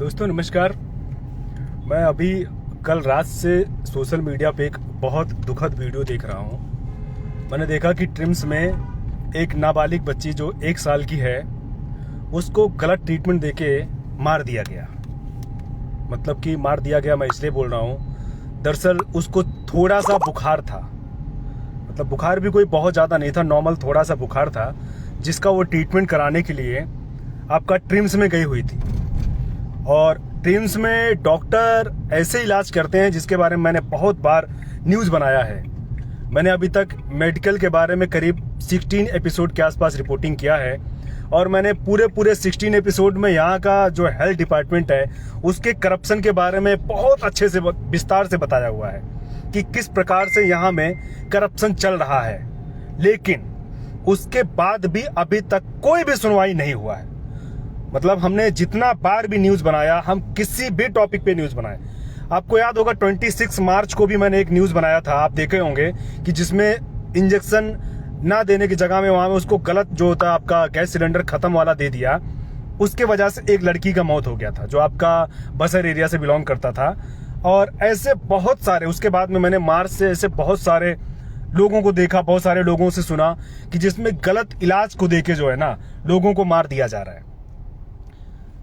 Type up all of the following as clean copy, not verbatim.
दोस्तों नमस्कार। मैं अभी कल रात से सोशल मीडिया पे एक बहुत दुखद वीडियो देख रहा हूँ। मैंने देखा कि ट्रिम्स में एक नाबालिग बच्ची जो 1 साल की है उसको गलत ट्रीटमेंट देके मार दिया गया। मतलब कि मार दिया गया मैं इसलिए बोल रहा हूँ, दरअसल उसको थोड़ा सा बुखार था। मतलब बुखार भी कोई बहुत ज़्यादा नहीं था, नॉर्मल थोड़ा सा बुखार था, जिसका वो ट्रीटमेंट कराने के लिए आपका ट्रिम्स में गई हुई थी। और ट्रिम्स में डॉक्टर ऐसे इलाज करते हैं जिसके बारे में मैंने बहुत बार न्यूज़ बनाया है। मैंने अभी तक मेडिकल के बारे में करीब 16 एपिसोड के आसपास रिपोर्टिंग किया है और मैंने पूरे 16 एपिसोड में यहाँ का जो हेल्थ डिपार्टमेंट है उसके करप्शन के बारे में बहुत अच्छे से विस्तार से बताया हुआ है कि किस प्रकार से यहाँ में करप्शन चल रहा है। लेकिन उसके बाद भी अभी तक कोई भी सुनवाई नहीं हुआ है। मतलब हमने जितना बार भी न्यूज़ बनाया, हम किसी भी टॉपिक पे न्यूज़ बनाए, आपको याद होगा 26 मार्च को भी मैंने एक न्यूज़ बनाया था, आप देखे होंगे, कि जिसमें इंजेक्शन ना देने की जगह में वहाँ में उसको गलत जो होता है आपका गैस सिलेंडर ख़त्म वाला दे दिया। उसके वजह से एक लड़की का मौत हो गया था जो आपका बसर एरिया से बिलोंग करता था। और ऐसे बहुत सारे, उसके बाद में मैंने मार्च से ऐसे बहुत सारे लोगों को देखा, बहुत सारे लोगों से सुना कि जिसमें गलत इलाज को देके जो है ना लोगों को मार दिया जा रहा है।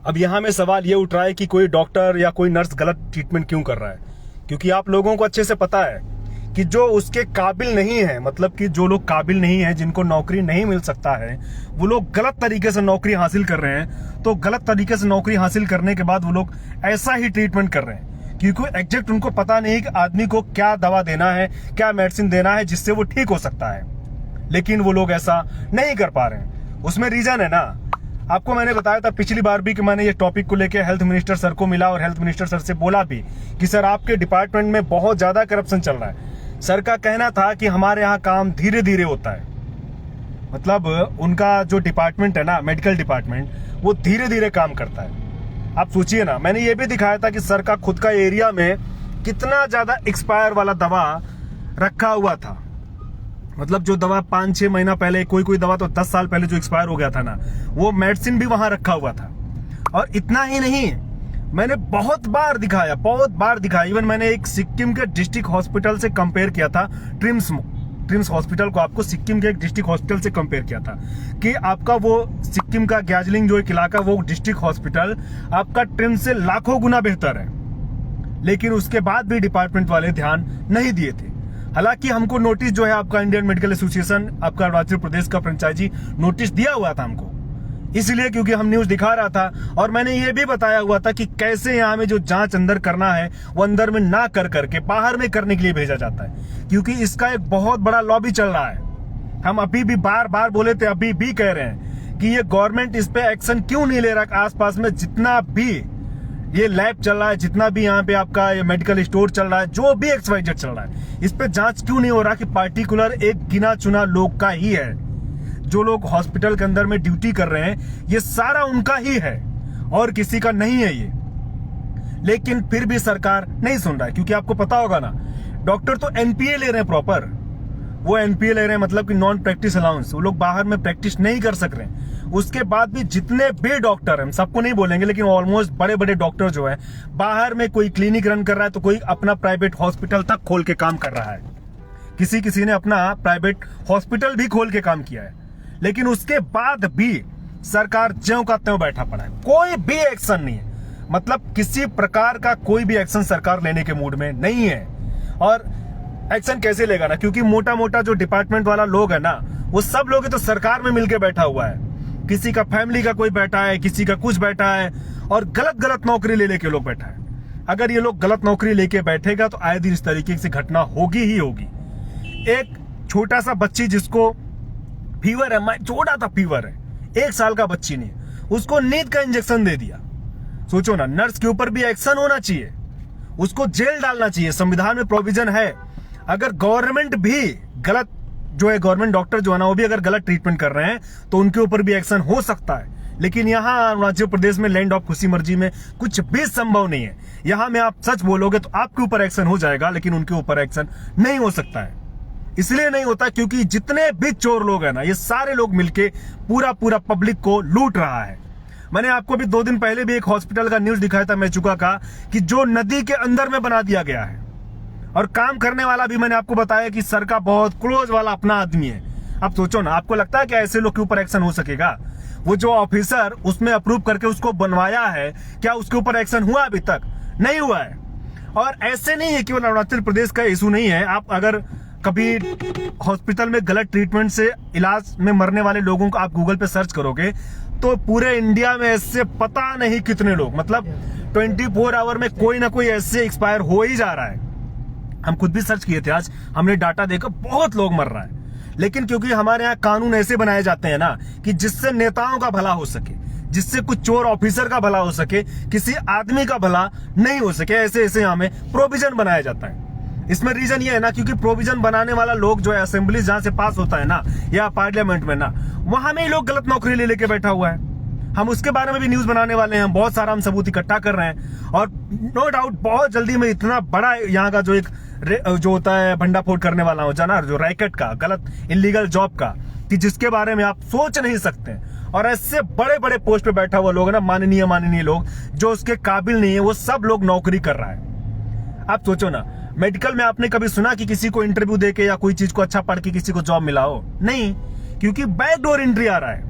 अब यहाँ में सवाल ये उठ रहा है कि कोई डॉक्टर या कोई नर्स गलत ट्रीटमेंट क्यों कर रहा है, क्योंकि आप लोगों को अच्छे से पता है कि जो उसके काबिल नहीं है, मतलब कि जो लोग काबिल नहीं है, जिनको नौकरी नहीं मिल सकता है, वो लोग गलत तरीके से नौकरी हासिल कर रहे हैं। तो गलत तरीके से नौकरी हासिल करने के बाद वो लोग ऐसा ही ट्रीटमेंट कर रहे हैं, क्योंकि एग्जैक्ट उनको पता नहीं कि आदमी को क्या दवा देना है, क्या मेडिसिन देना है जिससे वो ठीक हो सकता है। लेकिन वो लोग ऐसा नहीं कर पा रहे हैं। उसमें रीजन है ना, आपको मैंने बताया था पिछली बार भी कि मैंने ये टॉपिक को लेके हेल्थ मिनिस्टर सर को मिला और हेल्थ मिनिस्टर सर से बोला भी कि सर आपके डिपार्टमेंट में बहुत ज़्यादा करप्शन चल रहा है। सर का कहना था कि हमारे यहाँ काम धीरे धीरे होता है। मतलब उनका जो डिपार्टमेंट है ना, मेडिकल डिपार्टमेंट, वो धीरे धीरे काम करता है। आप सोचिए ना, मैंने ये भी दिखाया था कि सर का खुद का एरिया में कितना ज़्यादा एक्सपायर वाला दवा रखा हुआ था। मतलब जो दवा 5-6 महीना पहले, कोई दवा तो 10 साल पहले जो एक्सपायर हो गया था ना, वो मेडिसिन भी वहां रखा हुआ था। और इतना ही नहीं, मैंने बहुत बार दिखाया। इवन मैंने एक सिक्किम के डिस्ट्रिक्ट हॉस्पिटल से कंपेयर किया था, ट्रिम्स हॉस्पिटल को आपको सिक्किम के एक डिस्ट्रिक्ट हॉस्पिटल से कंपेयर किया था कि आपका वो सिक्किम का ग्याजलिंग जो एक इलाका, वो डिस्ट्रिक्ट हॉस्पिटल आपका ट्रिम्स से लाखों गुना बेहतर है। लेकिन उसके बाद भी डिपार्टमेंट वाले ध्यान नहीं दिए थे। हालांकि हमको नोटिस जो है आपका इंडियन मेडिकल एसोसिएशन, आपका अरुणाचल प्रदेश का फ्रेंचाइजी नोटिस दिया हुआ था हमको, इसलिए क्योंकि हम न्यूज दिखा रहा था। और मैंने ये भी बताया हुआ था कि कैसे यहाँ में जो जांच अंदर करना है वो अंदर में ना कर करके बाहर में करने के लिए भेजा जाता है, क्योंकि इसका एक बहुत बड़ा लॉबी चल रहा है। हम अभी भी बार बोले थे, अभी भी कह रहे हैं कि ये गवर्नमेंट इस पे एक्शन क्यों नहीं ले रहा। आसपास में जितना भी ये लैब चल रहा है, जितना भी यहाँ पे आपका ये मेडिकल स्टोर चल रहा है, जो भी XYZ चल रहा है, इस पे जांच क्यों नहीं हो रहा कि पार्टिकुलर एक गिना चुना लोग का ही है। जो लोग हॉस्पिटल के अंदर में ड्यूटी कर रहे हैं ये सारा उनका ही है और किसी का नहीं है ये। लेकिन फिर भी सरकार नहीं सुन रहा है, क्योंकि आपको पता होगा ना, डॉक्टर तो NPA ले रहे हैं प्रॉपर। वो NPA ले रहे हैं, मतलब कि नॉन प्रैक्टिस अलाउंस। वो लोग बाहर में प्रैक्टिस नहीं कर सक रहे हैं। उसके बाद भी जितने भी डॉक्टर हैं, सबको नहीं बोलेंगे, लेकिन ऑलमोस्ट बड़े डॉक्टर जो है बाहर में कोई क्लिनिक रन कर रहा है तो कोई अपना प्राइवेट हॉस्पिटल तक खोल के काम कर रहा है। किसी ने अपना प्राइवेट हॉस्पिटल भी खोल के काम किया है। लेकिन उसके बाद भी सरकार ज्यों का त्यों बैठा पड़ा है, कोई भी एक्शन नहीं है। मतलब किसी प्रकार का कोई भी एक्शन सरकार लेने के मूड में नहीं है। और एक्शन कैसे लेगा ना, क्योंकि मोटा जो डिपार्टमेंट वाला लोग है ना, वो सब लोग तो सरकार में मिलके बैठा हुआ है। किसी का फैमिली का कोई बैठा है, किसी का कुछ बैठा है, और गलत नौकरी ले लेके लोग बैठा है। अगर ये लोग गलत नौकरी लेके बैठेगा तो आए दिन इस तरीके से घटना होगी ही होगी। एक छोटा सा बच्ची जिसको फीवर है, छोटा सा फीवर है, 1 साल का बच्ची ने, उसको नींद का इंजेक्शन दे दिया। सोचो ना, नर्स के ऊपर भी एक्शन होना चाहिए, उसको जेल डालना चाहिए। संविधान में प्रोविजन है। अगर गवर्नमेंट भी गलत, जो है गवर्नमेंट डॉक्टर जो है ना, वो भी अगर गलत ट्रीटमेंट कर रहे हैं तो उनके ऊपर भी एक्शन हो सकता है। लेकिन यहाँ अरुणाचल प्रदेश में लैंड ऑफ खुशी मर्जी में कुछ भी संभव नहीं है। यहाँ में आप सच बोलोगे तो आपके ऊपर एक्शन हो जाएगा, लेकिन उनके ऊपर एक्शन नहीं हो सकता है। इसलिए नहीं होता क्योंकि जितने भी चोर लोग हैं ना, ये सारे लोग मिलके पूरा पब्लिक को लूट रहा है। मैंने आपको भी 2 दिन पहले भी एक हॉस्पिटल का न्यूज दिखाया था मेचुका का, कि जो नदी के अंदर में बना दिया गया है। और काम करने वाला भी मैंने आपको बताया कि सर का बहुत क्लोज वाला अपना आदमी है। अब सोचो ना, आपको लगता है कि ऐसे लोग के ऊपर एक्शन हो सकेगा? वो जो ऑफिसर उसमें अप्रूव करके उसको बनवाया है, क्या उसके ऊपर एक्शन हुआ? अभी तक नहीं हुआ है। और ऐसे नहीं है कि वो अरुणाचल प्रदेश का इशू नहीं है। आप अगर कभी हॉस्पिटल में गलत ट्रीटमेंट से इलाज में मरने वाले लोगों को आप गूगल पे सर्च करोगे तो पूरे इंडिया में ऐसे पता नहीं कितने लोग, मतलब 24 आवर में कोई ना कोई ऐसे एक्सपायर हो ही जा रहा है। हम खुद भी सर्च किए थे, आज हमने डाटा देखा, बहुत लोग मर रहा है। लेकिन क्योंकि हमारे यहाँ कानून ऐसे बनाए जाते हैं ना कि जिससे नेताओं का भला हो सके, जिससे कुछ चोर ऑफिसर का भला हो सके, किसी आदमी का भला नहीं हो सके, ऐसे ऐसे यहाँ में प्रोविजन बनाया जाता है। इसमें रीजन ये है ना, क्योंकि प्रोविजन बनाने वाला लोग जो है असेंबली जहां से पास होता है ना, या पार्लियामेंट में ना, वहां में ही लोग गलत नौकरी ले लेके बैठा हुआ है। हम उसके बारे में भी न्यूज बनाने वाले हैं, बहुत सारा हम सबूत इकट्ठा कर रहे हैं। और नो डाउट बहुत जल्दी में इतना बड़ा यहाँ का जो एक जो होता है भंडाफोड़ करने वाला हो जाना, जो रैकेट का, गलत इलीगल जॉब का, कि जिसके बारे में आप सोच नहीं सकते। और ऐसे बड़े बड़े पोस्ट पे बैठा हुआ लोग है ना, माननीय लोग, जो उसके काबिल नहीं है, वो सब लोग नौकरी कर रहा है। आप सोचो ना, मेडिकल में आपने कभी सुना कि किसी को इंटरव्यू देके या कोई चीज को अच्छा पढ़ के किसी को जॉब मिला हो? नहीं, क्योंकि बैकडोर एंट्री आ रहा है,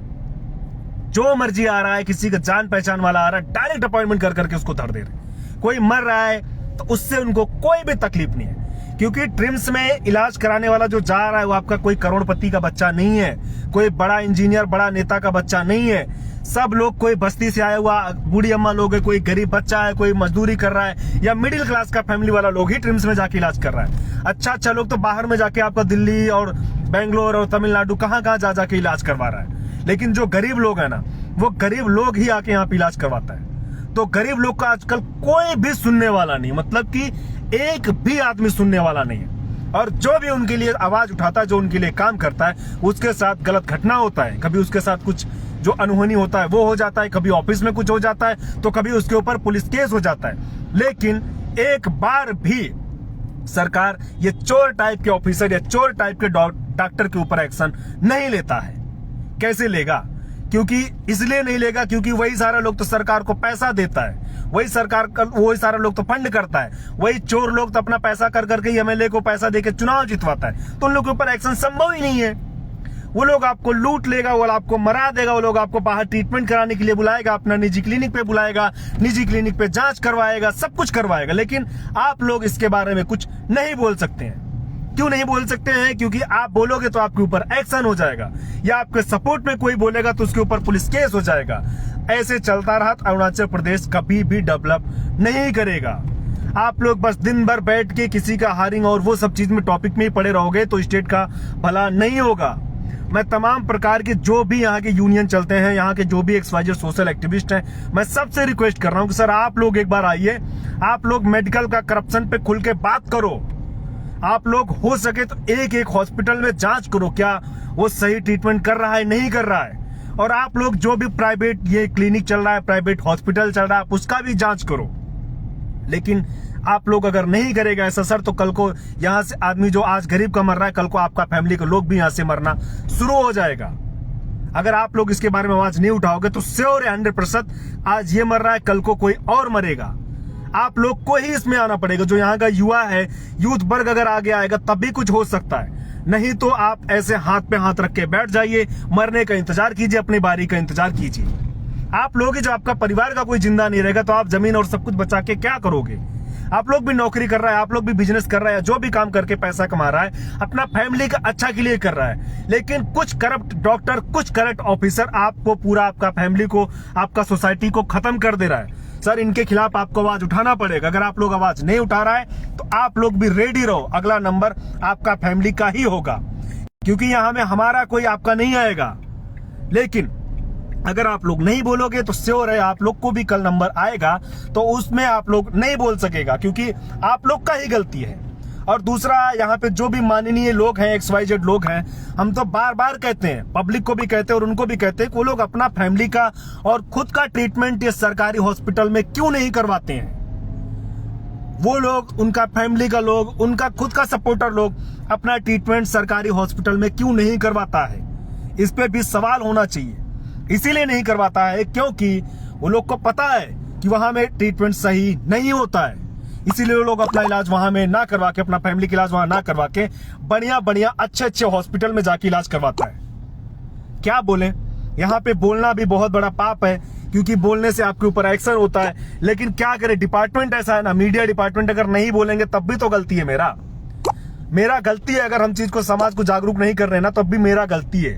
जो मर्जी आ रहा है, किसी का जान पहचान वाला आ रहा है, डायरेक्ट अपॉइंटमेंट कर करके उसको धर दे रहे। कोई मर रहा है तो उससे उनको कोई भी तकलीफ नहीं है, क्योंकि ट्रिम्स में इलाज कराने वाला जो जा रहा है वो आपका कोई करोड़पति का बच्चा नहीं है, कोई बड़ा इंजीनियर, बड़ा नेता का बच्चा नहीं है। सब लोग कोई बस्ती से आया हुआ बूढ़ी अम्मा लोग है, कोई गरीब बच्चा है, कोई मजदूरी कर रहा है, या मिडिल क्लास का फैमिली वाला लोग ही ट्रिम्स में जाके इलाज कर रहा है। अच्छा लोग तो बाहर में जाके आपका दिल्ली और बेंगलोर और तमिलनाडु कहाँ जा जाके इलाज करवा रहा है। लेकिन जो गरीब लोग है ना, वो गरीब लोग ही आके यहाँ पे इलाज करवाता है। तो गरीब लोग का आजकल कोई भी सुनने वाला नहीं, मतलब कि एक भी आदमी सुनने वाला नहीं है। और जो भी उनके लिए आवाज उठाता है, जो उनके लिए काम करता है, उसके साथ गलत घटना होता है। कभी उसके साथ कुछ जो अनहोनी होता है वो हो जाता है, कभी ऑफिस में कुछ हो जाता है, तो कभी उसके ऊपर पुलिस केस हो जाता है। लेकिन एक बार भी सरकार ये चोर टाइप के ऑफिसर या चोर टाइप के डॉक्टर के ऊपर एक्शन नहीं लेता है। कैसे लेगा? क्योंकि इसलिए नहीं लेगा क्योंकि वही सारा लोग तो सरकार को पैसा देता है, वही सारा लोग तो फंड करता है, वही चोर लोग तो अपना पैसा कर करके एमएलए को पैसा देके चुनाव जितवाता है। तो उन लोगों के ऊपर एक्शन संभव ही नहीं है। वो लोग आपको लूट लेगा, वो आपको मरा देगा, वो लोग आपको बाहर ट्रीटमेंट कराने के लिए बुलाएगा, अपना निजी क्लिनिक पे बुलाएगा, निजी क्लिनिक पे जांच करवाएगा, सब कुछ करवाएगा। लेकिन आप लोग इसके बारे में कुछ नहीं बोल सकते हैं। क्यों नहीं बोल सकते हैं? क्योंकि आप बोलोगे तो आपके ऊपर एक्शन हो जाएगा, या आपके सपोर्ट में कोई बोलेगा तो उसके ऊपर पुलिस केस हो जाएगा। ऐसे चलता रहा तो अरुणाचल प्रदेश कभी भी डेवलप नहीं करेगा। आप लोग बस दिन भर बैठ के किसी का हायरिंग और वो सब चीज में टॉपिक में ही पड़े रहोगे तो स्टेट का भला नहीं होगा। मैं तमाम प्रकार के जो भी यहाँ के यूनियन चलते हैं, यहाँ के जो भी एक्सवाइजर सोशल एक्टिविस्ट हैं, मैं सबसे रिक्वेस्ट कर रहा हूँ कि सर आप लोग एक बार आइए, आप लोग मेडिकल का करप्शन पे खुल के बात करो। आप लोग हो सके तो एक हॉस्पिटल में जांच करो, क्या वो सही ट्रीटमेंट कर रहा है, नहीं कर रहा है। और आप लोग जो भी प्राइवेट ये क्लिनिक चल रहा है, प्राइवेट हॉस्पिटल चल रहा है, आप उसका भी जांच करो। लेकिन आप लोग अगर नहीं करेगा ऐसा सर, तो कल को यहां से आदमी जो आज गरीब का मर रहा है, कल को आपका फैमिली के लोग भी यहां से मरना शुरू हो जाएगा। अगर आप लोग इसके बारे में आवाज नहीं उठाओगे तो श्योर है 100% आज ये मर रहा है, कल को कोई और मरेगा। आप लोग को ही इसमें आना पड़ेगा। जो यहाँ का युवा है, यूथ वर्ग अगर आगे आएगा तभी कुछ हो सकता है, नहीं तो आप ऐसे हाथ पे हाथ रख के बैठ जाइए, मरने का इंतजार कीजिए, अपनी बारी का इंतजार कीजिए। आप लोग ही, जो आपका परिवार का कोई जिंदा नहीं रहेगा तो आप जमीन और सब कुछ बचा के क्या करोगे? आप लोग भी नौकरी कर रहा है, आप लोग भी बिजनेस कर रहा है, जो भी काम करके पैसा कमा रहा है अपना फैमिली का अच्छा के लिए कर रहा है। लेकिन कुछ करप्ट डॉक्टर, कुछ करप्ट ऑफिसर आपको पूरा, आपका फैमिली को, आपका सोसाइटी को खत्म कर दे रहा है। सर इनके खिलाफ आपको आवाज उठाना पड़ेगा। अगर आप लोग आवाज नहीं उठा रहा है तो आप लोग भी रेडी रहो, अगला नंबर आपका फैमिली का ही होगा, क्योंकि यहां में हमारा कोई आपका नहीं आएगा। लेकिन अगर आप लोग नहीं बोलोगे तो श्योर है आप लोग को भी कल नंबर आएगा, तो उसमें आप लोग नहीं बोल सकेगा, क्योंकि आप लोग का ही गलती है। और दूसरा, यहाँ पे जो भी माननीय लोग हैं, XYZ लोग हैं, हम तो बार बार कहते हैं, पब्लिक को भी कहते हैं और उनको भी कहते हैं कि वो लोग अपना फैमिली का और खुद का ट्रीटमेंट ये सरकारी हॉस्पिटल में क्यों नहीं करवाते हैं। वो लोग, उनका फैमिली का लोग, उनका खुद का सपोर्टर लोग अपना ट्रीटमेंट सरकारी हॉस्पिटल में क्यों नहीं करवाता है? इस पे भी सवाल होना चाहिए। इसीलिए नहीं करवाता है क्योंकि वो लोग को पता है कि वहां में ट्रीटमेंट सही नहीं होता है। इसीलिए वो लोग अपना इलाज वहां में ना करवा के, अपना फैमिली का इलाज वहां ना करवा के बढ़िया बढ़िया अच्छे हॉस्पिटल में जाके इलाज करवाता है। क्या बोले, यहाँ पे बोलना भी बहुत बड़ा पाप है, क्योंकि बोलने से आपके ऊपर एक्शन होता है। लेकिन क्या करे, डिपार्टमेंट ऐसा है ना, मीडिया डिपार्टमेंट अगर नहीं बोलेंगे तब भी तो गलती है मेरा गलती है। अगर हम चीज को, समाज को जागरूक नहीं कर रहे ना, तब भी मेरा गलती है।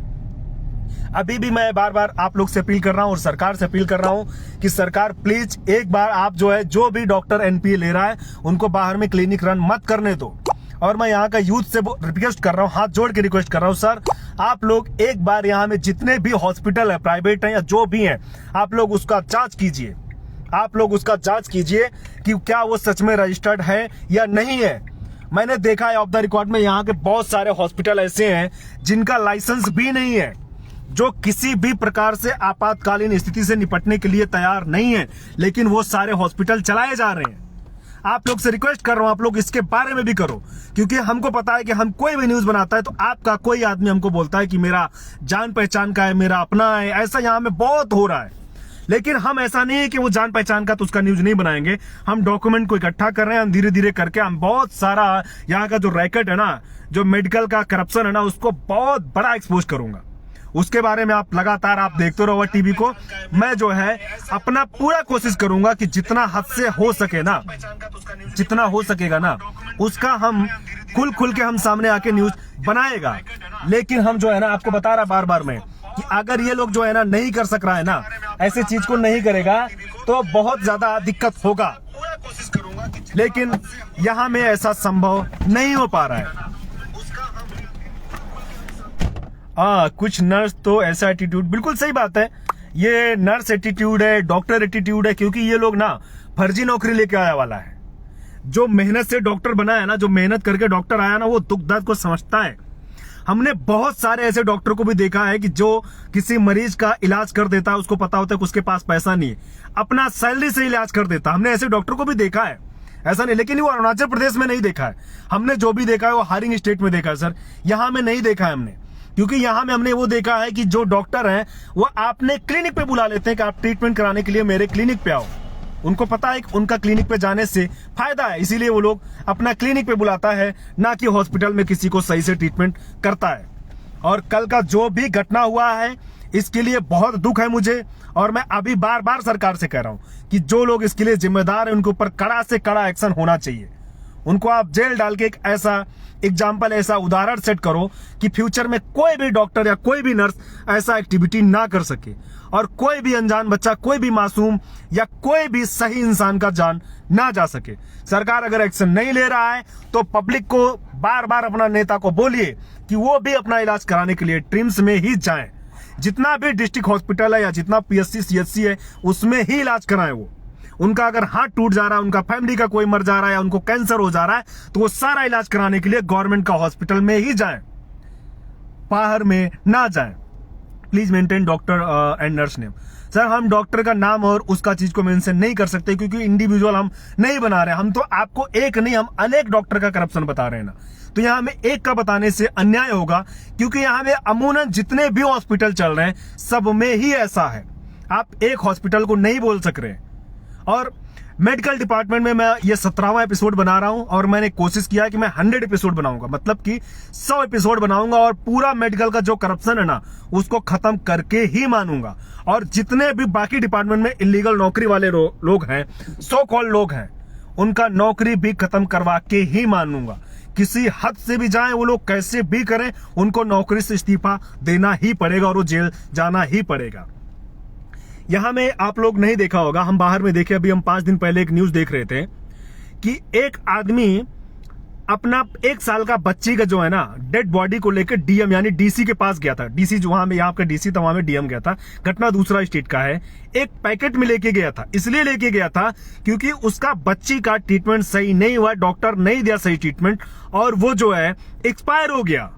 अभी भी मैं बार बार आप लोग से अपील कर रहा हूं और सरकार से अपील कर रहा हूं कि सरकार प्लीज एक बार आप जो भी डॉक्टर एनपीए ले रहा है उनको बाहर में क्लिनिक रन मत करने दो। और मैं यहाँ का यूथ से रिक्वेस्ट कर रहा हूँ, हाथ जोड़ के रिक्वेस्ट कर रहा हूँ, सर आप लोग एक बार यहाँ में जितने भी हॉस्पिटल है, प्राइवेट है या जो भी है, आप लोग उसका जांच कीजिए। आप लोग उसका जांच कीजिए कि क्या वो सच में रजिस्टर्ड है या नहीं है। मैंने देखा है ऑफ द रिकॉर्ड में यहाँ के बहुत सारे हॉस्पिटल ऐसे हैं जिनका लाइसेंस भी नहीं है, जो किसी भी प्रकार से आपातकालीन स्थिति से निपटने के लिए तैयार नहीं है, लेकिन वो सारे हॉस्पिटल चलाए जा रहे हैं। आप लोग से रिक्वेस्ट कर रहा हूं, आप लोग इसके बारे में भी करो, क्योंकि हमको पता है कि हम कोई भी न्यूज बनाता है तो आपका कोई आदमी हमको बोलता है कि मेरा जान पहचान का है, मेरा अपना है। ऐसा यहाँ में बहुत हो रहा है, लेकिन हम ऐसा नहीं है कि वो जान पहचान का तो उसका न्यूज नहीं बनाएंगे। हम डॉक्यूमेंट को इकट्ठा कर रहे हैं, हम धीरे धीरे करके हम बहुत सारा यहाँ का जो रैकेट है ना, जो मेडिकल का करप्शन है ना, उसको बहुत बड़ा एक्सपोज करूंगा। उसके बारे में आप लगातार आप देखते रहो टीवी को। मैं जो है अपना पूरा कोशिश करूंगा कि जितना हद से हो सके ना, जितना हो सकेगा ना, उसका हम खुल के हम सामने आके न्यूज बनाएगा। लेकिन हम जो है ना, आपको बता रहा बार बार मैं कि अगर ये लोग जो है ना नहीं कर सक रहा है ना, ऐसे चीज को नहीं करेगा तो बहुत ज्यादा दिक्कत होगा। लेकिन यहाँ में ऐसा संभव नहीं हो पा रहा है। कुछ नर्स तो ऐसा एटीट्यूड, बिल्कुल सही बात है, ये नर्स एटीट्यूड है, डॉक्टर एटीट्यूड है, क्योंकि ये लोग ना फर्जी नौकरी लेके आया वाला है। जो मेहनत से डॉक्टर बना है ना, जो मेहनत करके डॉक्टर आया ना, वो दुख दर्द को समझता है। हमने बहुत सारे ऐसे डॉक्टर को भी देखा है कि जो किसी मरीज का इलाज कर देता है, उसको पता होता है कि उसके पास पैसा नहीं है, अपना सैलरी से इलाज कर देता। हमने ऐसे डॉक्टर को भी देखा है, ऐसा नहीं। लेकिन वो अरुणाचल प्रदेश में नहीं देखा है हमने, जो भी देखा है वो हायरिंग स्टेट में देखा है सर, यहाँ में नहीं देखा है हमने। क्योंकि यहाँ में हमने वो देखा है कि जो डॉक्टर हैं वो आपने क्लिनिक पे बुला लेते हैं कि आप ट्रीटमेंट कराने के लिए मेरे क्लिनिक पे आओ। उनको पता है कि उनका क्लिनिक पे जाने से फायदा है, इसीलिए वो लोग अपना क्लिनिक पे बुलाता है, ना कि हॉस्पिटल में किसी को सही से ट्रीटमेंट करता है। और कल का जो भी घटना हुआ है इसके लिए बहुत दुख है मुझे, और मैं अभी बार बार सरकार से कह रहा हूं कि जो लोग इसके लिए जिम्मेदार है उनके ऊपर कड़ा से कड़ा एक्शन होना चाहिए। उनको आप जेल डाल के एक ऐसा एग्जाम्पल, ऐसा उदाहरण सेट करो कि फ्यूचर में कोई भी डॉक्टर या कोई भी नर्स ऐसा एक्टिविटी ना कर सके, और कोई भी अनजान बच्चा, कोई भी मासूम या कोई भी सही इंसान का जान ना जा सके। सरकार अगर एक्शन नहीं ले रहा है तो पब्लिक को बार बार अपना नेता को बोलिए कि वो भी अपना इलाज कराने के लिए ट्रिम्स में ही जाएं। जितना भी डिस्ट्रिक्ट हॉस्पिटल है या जितना पीएचसी सीएचसी है उसमें ही इलाज कराएं। वो उनका अगर हाथ टूट जा रहा है, उनका फैमिली का कोई मर जा रहा है या उनको कैंसर हो जा रहा है, तो वो सारा इलाज कराने के लिए गवर्नमेंट का हॉस्पिटल में ही जाएं, बाहर में ना जाएं। Please maintain doctor and nurse name. Sir हम डॉक्टर का नाम और उसका चीज को मेंशन नहीं कर सकते, क्योंकि इंडिविजुअल हम नहीं बना रहे। हम तो आपको एक नहीं, हम अनेक डॉक्टर का करप्शन बता रहे हैं ना, तो यहाँ में एक का बताने से अन्याय होगा, क्योंकि यहाँ में अमूमन जितने भी हॉस्पिटल चल रहे हैं सब में ही ऐसा है। आप एक हॉस्पिटल को नहीं बोल सक रहे। और मेडिकल डिपार्टमेंट में मैं ये 17वां एपिसोड बना रहा हूं, और मैंने कोशिश किया है कि मैं 100 एपिसोड बनाऊंगा, मतलब कि 100 एपिसोड बनाऊंगा, और पूरा मेडिकल का जो करप्शन है ना उसको खत्म करके ही मानूंगा। और जितने भी बाकी डिपार्टमेंट में इलीगल नौकरी वाले लोग हैं, सो कॉल्ड लोग हैं, उनका नौकरी भी खत्म करवा के ही मानूंगा। किसी हद से भी जाएं वो लोग, कैसे भी करें, उनको नौकरी से इस्तीफा देना ही पड़ेगा और वो जेल जाना ही पड़ेगा। यहां में आप लोग नहीं देखा होगा, हम बाहर में देखे, अभी हम 5 दिन पहले एक न्यूज देख रहे थे कि एक आदमी अपना 1 साल का बच्ची का जो है ना डेड बॉडी को लेकर डीएम यानी डीसी के पास गया था। डीसी जो वहां में, यहाँ का डीसी था, वहां में डीएम गया था। घटना दूसरा स्टेट का है। एक पैकेट में लेके गया था, इसलिए लेके गया था क्योंकि उसका बच्ची का ट्रीटमेंट सही नहीं हुआ, डॉक्टर नहीं दिया सही ट्रीटमेंट, और वो जो है एक्सपायर हो गया।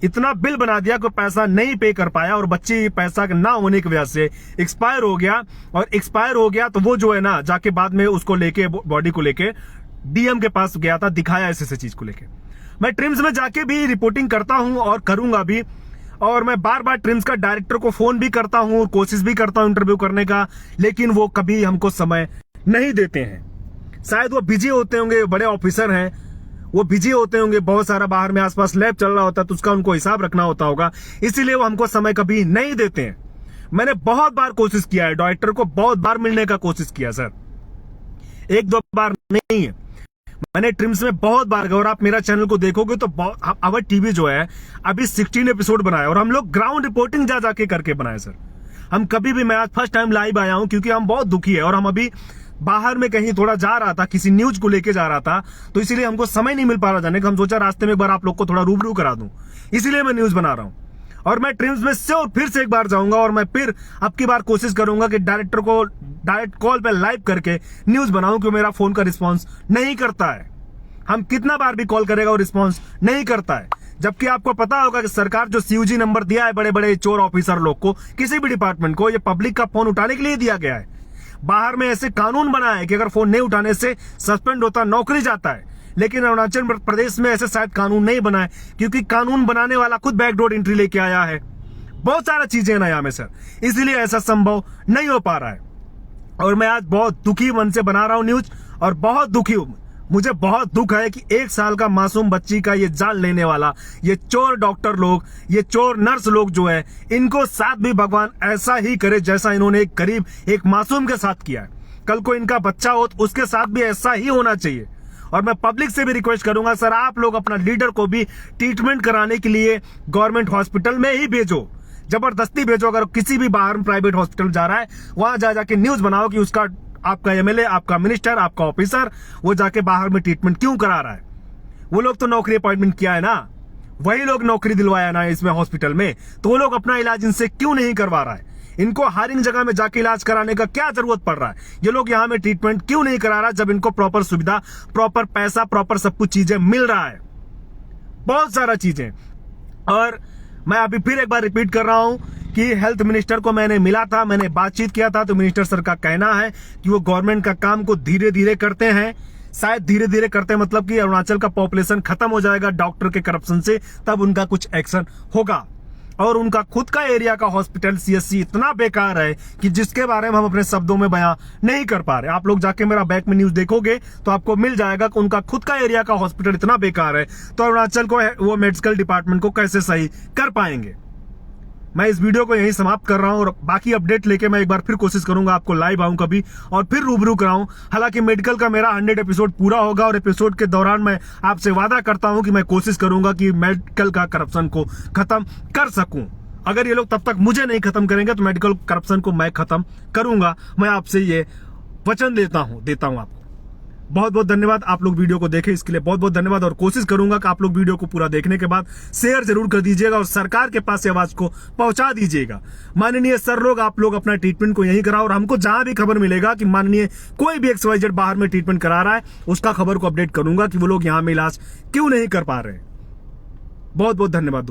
इतना बिल बना दिया कि पैसा नहीं पे कर पाया, और बच्चे पैसा ना होने की वजह से एक्सपायर हो गया। और एक्सपायर हो गया तो वो जो है ना जाके बाद में उसको लेके, बॉडी को लेके डीएम के पास गया था, दिखाया ऐसे चीज को लेके। मैं ट्रिम्स में जाके भी रिपोर्टिंग करता हूं और करूंगा भी, और मैं बार बार ट्रिम्स का डायरेक्टर को फोन भी करता हूं, कोशिश भी करता हूं इंटरव्यू करने का, लेकिन वो कभी हमको समय नहीं देते हैं। शायद वो बिजी होते होंगे, बड़े ऑफिसर हैं, वो बिजी होते होंगे, बहुत सारा बाहर में आसपास लैब चल रहा होता है तो उसका उनको हिसाब रखना होता होगा, इसीलिए वो हमको समय कभी नहीं देते हैं। मैंने बहुत बार कोशिश किया है, डायरेक्टर को बहुत बार मिलने का कोशिश किया सर, एक दो बार नहीं है, मैंने ट्रिम्स में बहुत बार। अगर आप मेरा चैनल को देखोगे तो अवर टीवी जो है अभी 16 एपिसोड बनाए और हम लोग ग्राउंड रिपोर्टिंग जा जाके करके बनाए सर। हम कभी भी, मैं आज फर्स्ट टाइम लाइव आया हूं क्योंकि हम बहुत दुखी है और हम अभी बाहर में कहीं थोड़ा जा रहा था, किसी न्यूज को लेके जा रहा था, तो इसीलिए हमको समय नहीं मिल पा रहा जाने का। हम सोचा रास्ते में एक बार आप लोग को थोड़ा रूबरू करा दूं, इसीलिए मैं न्यूज बना रहा हूं। और मैं ट्रिम्स में से और फिर से एक बार जाऊंगा और मैं फिर अब की बार कोशिश करूंगा कि डायरेक्टर को डायरेक्ट कॉल पे लाइव करके न्यूज बनाऊं, क्योंकि मेरा फोन का रिस्पॉन्स नहीं करता है। हम कितना बार भी कॉल करेगा वो रिस्पॉन्स नहीं करता है, जबकि आपको पता होगा कि सरकार जो सीयूजी नंबर दिया है बड़े बड़े चोर ऑफिसर लोग को, किसी भी डिपार्टमेंट को, ये पब्लिक का फोन उठाने के लिए दिया गया है। बाहर में ऐसे कानून बना है कि अगर फोन नहीं उठाने से सस्पेंड होता, नौकरी जाता है, लेकिन अरुणाचल प्रदेश में ऐसे शायद कानून नहीं बना है, क्योंकि कानून बनाने वाला खुद बैकडोर एंट्री लेके आया है। बहुत सारा चीजें ना यहाँ में सर, इसलिए ऐसा संभव नहीं हो पा रहा है। और मैं आज बहुत दुखी मन से बना रहा हूं न्यूज, और बहुत दुखी हूं। मुझे बहुत दुख है कि 1 साल का मासूम बच्ची का ये जान लेने वाला, ये चोर डॉक्टर लोग, ये चोर नर्स लोग जो है, इनको साथ भी भगवान ऐसा ही करे जैसा इन्होंने एक गरीब, एक मासूम के साथ किया है। कल को इनका बच्चा हो तो उसके साथ भी ऐसा ही होना चाहिए। और मैं पब्लिक से भी रिक्वेस्ट करूंगा, सर आप लोग अपना लीडर को भी ट्रीटमेंट कराने के लिए गवर्नमेंट हॉस्पिटल में ही भेजो, जबरदस्ती भेजो। अगर किसी भी बाहर में प्राइवेट हॉस्पिटल जा रहा है, वहां जा जाके न्यूज बनाओ कि उसका, आपका एमएलए, आपका मिनिस्टर, आपका ऑफिसर वो जाके बाहर में ट्रीटमेंट क्यों करा रहा है। वो लोग तो नौकरी अपॉइंटमेंट किया है ना, वही लोग नौकरी दिलवाया ना इसमें हॉस्पिटल में, तो वो लोग अपना इलाज इनसे क्यों नहीं करवा रहा है। इनको हायरिंग जगह में जाके इलाज कराने का क्या जरूरत पड़ रहा है। ये लोग यहाँ में ट्रीटमेंट क्यों नहीं करा रहा, जब इनको प्रॉपर सुविधा, प्रॉपर पैसा, प्रॉपर सब कुछ चीजें मिल रहा है, बहुत सारा चीजें। और मैं अभी फिर एक बार रिपीट कर रहा हूं कि हेल्थ मिनिस्टर को मैंने मिला था, मैंने बातचीत किया था, तो मिनिस्टर सर का कहना है कि वो गवर्नमेंट का काम को धीरे धीरे करते हैं। शायद धीरे धीरे करते हैं मतलब कि अरुणाचल का पॉपुलेशन खत्म हो जाएगा डॉक्टर के करप्शन से, तब उनका कुछ एक्शन होगा। और उनका खुद का एरिया का हॉस्पिटल सीएससी इतना बेकार है कि जिसके बारे में हम अपने शब्दों में बयां नहीं कर पा रहे। आप लोग जाके मेरा बैक में न्यूज देखोगे तो आपको मिल जाएगा कि उनका खुद का एरिया का हॉस्पिटल इतना बेकार है, तो अरुणाचल को वो मेडिकल डिपार्टमेंट को कैसे सही कर पाएंगे। मैं इस वीडियो को यहीं समाप्त कर रहा हूं, और बाकी अपडेट लेके मैं एक बार फिर कोशिश करूंगा आपको लाइव आऊं कभी और फिर रूबरू कराऊं। हालांकि मेडिकल का मेरा 100 एपिसोड पूरा होगा, और एपिसोड के दौरान मैं आपसे वादा करता हूं कि मैं कोशिश करूंगा कि मेडिकल का करप्शन को खत्म कर सकूं। अगर ये लोग तब तक मुझे नहीं खत्म करेंगे तो मेडिकल करप्शन को मैं खत्म करूंगा। मैं आपसे ये वचन देता हूं आपको। बहुत बहुत धन्यवाद, आप लोग वीडियो को देखें इसके लिए बहुत बहुत धन्यवाद। और कोशिश करूंगा कि आप लोग वीडियो को पूरा देखने के बाद शेयर जरूर कर दीजिएगा और सरकार के पास आवाज को पहुंचा दीजिएगा। माननीय सर लोग, आप लोग अपना ट्रीटमेंट को यहीं कराओ, और हमको जहां भी खबर मिलेगा कि माननीय कोई भी XYZ बाहर में ट्रीटमेंट करा रहा है, उसका खबर को अपडेट करूंगा कि वो लोग यहाँ में इलाज क्यों नहीं कर पा रहे। बहुत बहुत धन्यवाद दोस्तों।